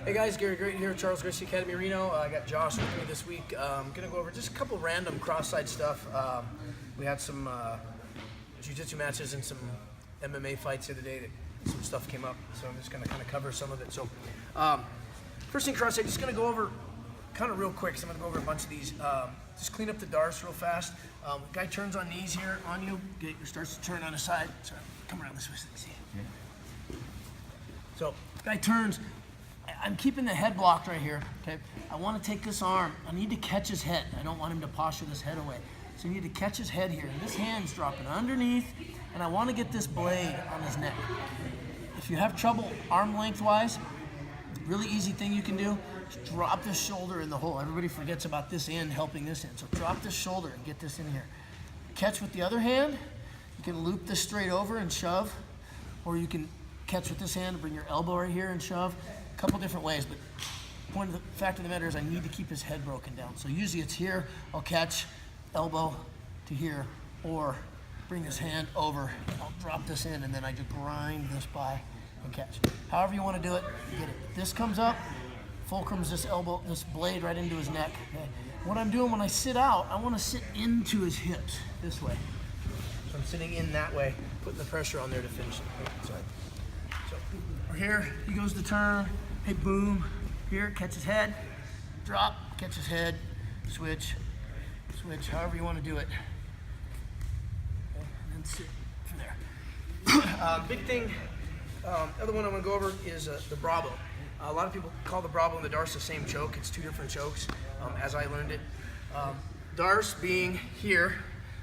Hey guys, Gary Grate here, Gracie Academy, Reno. I got Josh with me this week. I'm gonna go over just a couple random cross-side stuff. We had some Jiu-Jitsu matches and some MMA fights the other day that some stuff came up, so I'm just gonna kind of cover some of it. So, first thing cross-side, just gonna go over kind of real quick, so I'm gonna go over a bunch of these. Just clean up the darts real fast. Guy turns on knees here on you, starts to turn on his side. Sorry, come around this way so you can see it. Yeah. So, guy turns. I'm keeping the head blocked right here, okay? I want to take this arm. I need to catch his head. I don't want him to posture this head away. So you need to catch his head here. And this hand's dropping underneath, and I want to get this blade on his neck. If you have trouble arm length-wise, really easy thing you can do is drop this shoulder in the hole. Everybody forgets about this end helping this end. So drop this shoulder and get this in here. Catch with the other hand. You can loop this straight over and shove, or you can catch with this hand and bring your elbow right here and shove. A couple different ways, but the fact of the matter is I need to keep his head broken down. So usually it's here, I'll catch, elbow to here, or bring this hand over, I'll drop this in, and then I just grind this by and catch. However you want to do it, get it. This comes up, fulcrums this elbow, this blade right into his neck. Okay? What I'm doing when I sit out, I want to sit into his hips this way. So I'm sitting in that way, putting the pressure on there to finish it. Okay, sorry. So we're here, he goes to turn, hey, boom, here, catch his head, drop, catch his head, switch, switch, however you want to do it. Okay, and then sit from there. Big thing, other one I'm going to go over is the Brabo. A lot of people call the Brabo and the Darce the same choke. It's two different chokes, as I learned it. Darce being here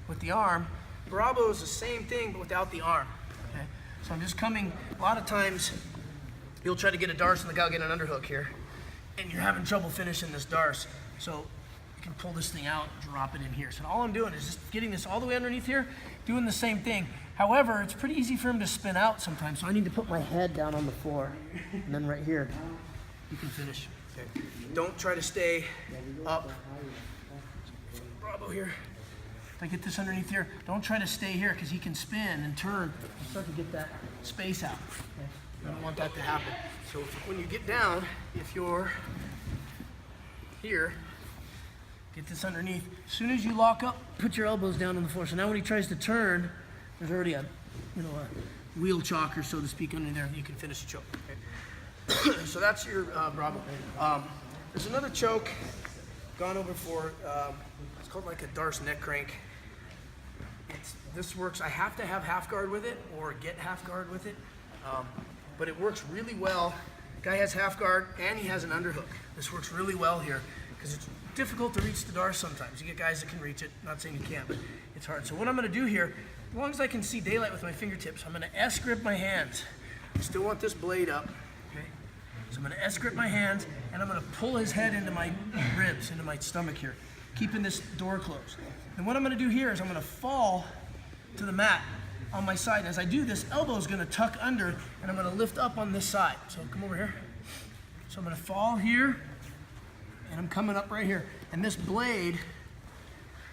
with the arm, Brabo is the same thing but without the arm. Okay? So I'm just coming, a lot of times you'll try to get a Darce and the guy will get an underhook here, and you're having trouble finishing this Darce. So you can pull this thing out and drop it in here. So all I'm doing is just getting this all the way underneath here, doing the same thing. However, it's pretty easy for him to spin out sometimes, so I need to put my head down on the floor, and then right here, you can finish. Okay. Don't try to stay up. Bravo here. If I get this underneath here, don't try to stay here because he can spin and turn and start to get that space out. Okay. I don't want that to happen. So when you get down, if you're here, get this underneath. As soon as you lock up, put your elbows down on the floor. So now when he tries to turn, there's already a wheel choker, so to speak, under there. You can finish the choke. Okay? So that's your Brabo. There's another choke gone over for. It's called like a Darce neck crank. This works. I have to have half guard with it or get half guard with it. But it works really well. Guy has half guard and he has an underhook. This works really well here because it's difficult to reach the Darce sometimes. You get guys that can reach it. Not saying you can't, but it's hard. So what I'm going to do here, as long as I can see daylight with my fingertips, I'm going to S-grip my hands. I still want this blade up. Okay? So I'm going to S-grip my hands and I'm going to pull his head into my ribs, into my stomach here, keeping this door closed. And what I'm going to do here is I'm going to fall to the mat on my side. And as I do this, elbow is going to tuck under and I'm going to lift up on this side. So come over here. So I'm going to fall here and I'm coming up right here. And this blade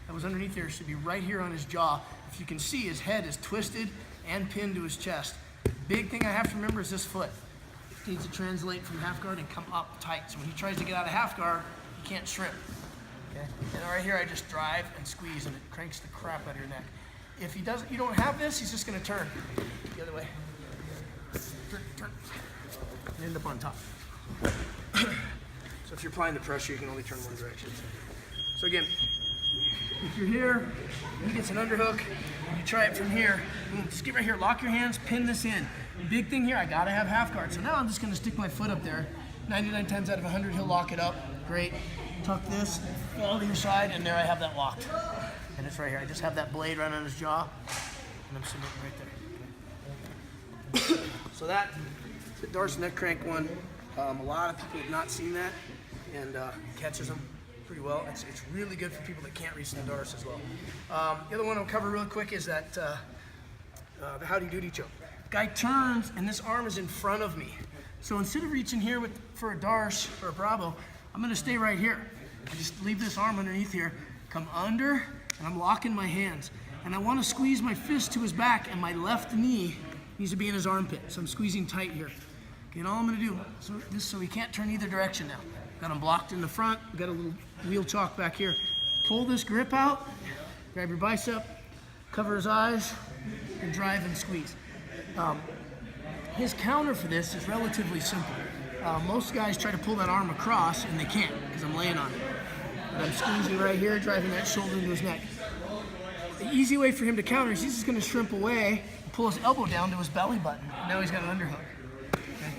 that was underneath there should be right here on his jaw. If you can see, his head is twisted and pinned to his chest. Big thing I have to remember is this foot. It needs to translate from half guard and come up tight. So when he tries to get out of half guard, he can't shrimp. Okay? And right here, I just drive and squeeze and it cranks the crap out of your neck. If he doesn't, you don't have this, he's just going to turn the other way. Turn, and end up on top. So if you're applying the pressure, you can only turn one direction. So again, if you're here, he gets an underhook, you try it from here, boom, just get right here, lock your hands, pin this in. Big thing here, I gotta have half guard. So now I'm just gonna stick my foot up there. 99 times out of 100, he'll lock it up. Great. Tuck this, fall to your side, and there I have that locked. And it's right here. I just have that blade right on his jaw, and I'm submitting right there. So that, the Darce neck crank one, a lot of people have not seen that, and catches them pretty well. It's really good for people that can't reach the Darce as well. The other one I'll cover real quick is that the howdy doody choke. Guy turns, and this arm is in front of me. So instead of reaching here for a Darce or a Brabo, I'm going to stay right here. I just leave this arm underneath here, come under, and I'm locking my hands. And I want to squeeze my fist to his back, and my left knee needs to be in his armpit. So I'm squeezing tight here. Okay, and all I'm gonna do, so he can't turn either direction now. Got him blocked in the front, got a little wheel chalk back here. Pull this grip out, grab your bicep, cover his eyes, and drive and squeeze. His counter for this is relatively simple. Most guys try to pull that arm across and they can't because I'm laying on it. But I'm squeezing right here, driving that shoulder into his neck. The easy way for him to counter is he's just gonna shrimp away and pull his elbow down to his belly button. Now he's got an underhook. Okay?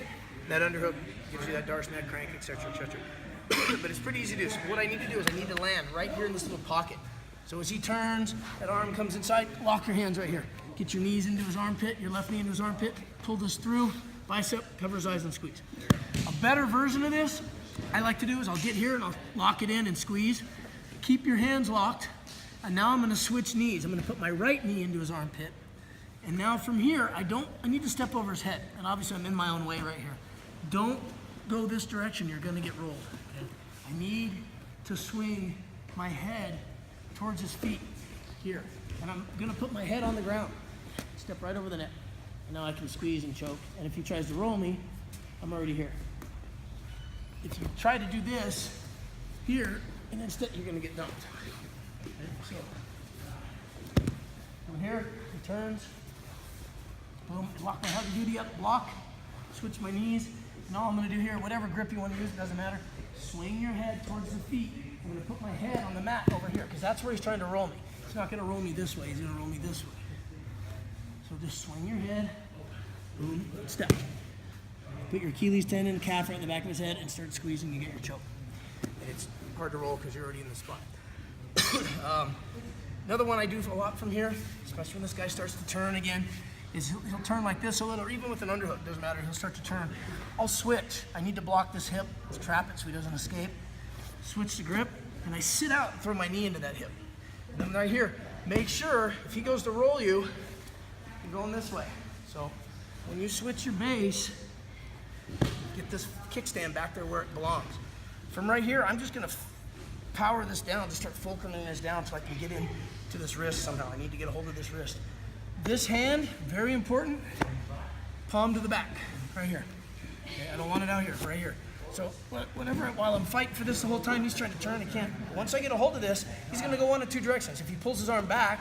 That underhook gives you that Darce neck crank, etc., etc. But it's pretty easy to do. So what I need to do is I need to land right here in this little pocket. So as he turns, that arm comes inside, lock your hands right here. Get your knees into his armpit, your left knee into his armpit, pull this through, bicep, cover his eyes and squeeze. A better version of this I like to do is I'll get here and I'll lock it in and squeeze. Keep your hands locked. And now I'm gonna switch knees. I'm gonna put my right knee into his armpit. And now from here, I need to step over his head. And obviously I'm in my own way right here. Don't go this direction, you're gonna get rolled. Okay? I need to swing my head towards his feet here. And I'm gonna put my head on the ground. Step right over the net. And now I can squeeze and choke. And if he tries to roll me, I'm already here. If you try to do this here, and instead you're gonna get dumped. Okay, so, from here, he turns, boom, lock my heavy duty up, block, switch my knees, and all I'm gonna do here, whatever grip you wanna use, it doesn't matter, swing your head towards the feet. I'm gonna put my head on the mat over here, because that's where he's trying to roll me. He's not gonna roll me this way, he's gonna roll me this way. So just swing your head, boom, step. Put your Achilles tendon, calf right in the back of his head, and start squeezing, you get your choke. And it's hard to roll because you're already in the spot. Another one I do a lot from here, especially when this guy starts to turn again, is he'll turn like this a little, or even with an underhook, doesn't matter, he'll start to turn. I'll switch. I need to block this hip, let's trap it so he doesn't escape. Switch the grip, and I sit out and throw my knee into that hip. And then right here, make sure if he goes to roll you, you're going this way. So when you switch your base, get this kickstand back there where it belongs. From right here, I'm just gonna power this down, just start fulcruming this down so I can get into this wrist somehow. I need to get a hold of this wrist. This hand, very important, palm to the back, right here. Okay, I don't want it out here, right here. So while I'm fighting for this the whole time, he's trying to turn, he can't. Once I get a hold of this, he's gonna go one of two directions. If he pulls his arm back,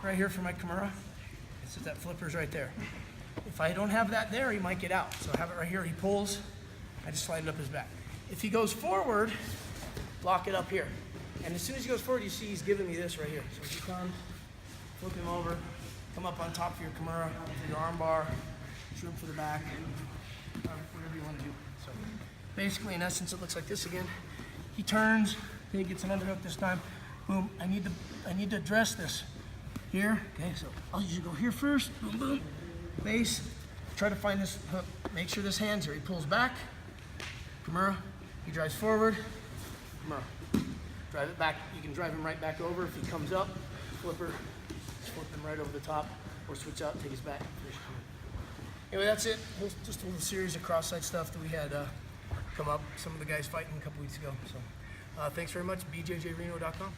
right here for my Kimura, it's just that flipper's right there. If I don't have that there, he might get out. So I have it right here, he pulls, I just slide it up his back. If he goes forward, lock it up here. And as soon as he goes forward, you see he's giving me this right here. So he comes, flip him over, come up on top of your Kimura, your arm bar, shrimp for the back, whatever you want to do. So basically, in essence, it looks like this again. He turns, he gets an underhook this time. Boom, I need to address this here. Okay, so I'll usually go here first, boom, boom, base, try to find this hook. Make sure this hand's here. He pulls back, Kimura, he drives forward, Kimura. Drive it back, you can drive him right back over. If he comes up, flipper, just flip him right over the top, or switch out, take his back. Anyway, that's it. Just a little series of cross-side stuff that we had come up. Some of the guys fighting a couple weeks ago. So thanks very much, bjjreno.com.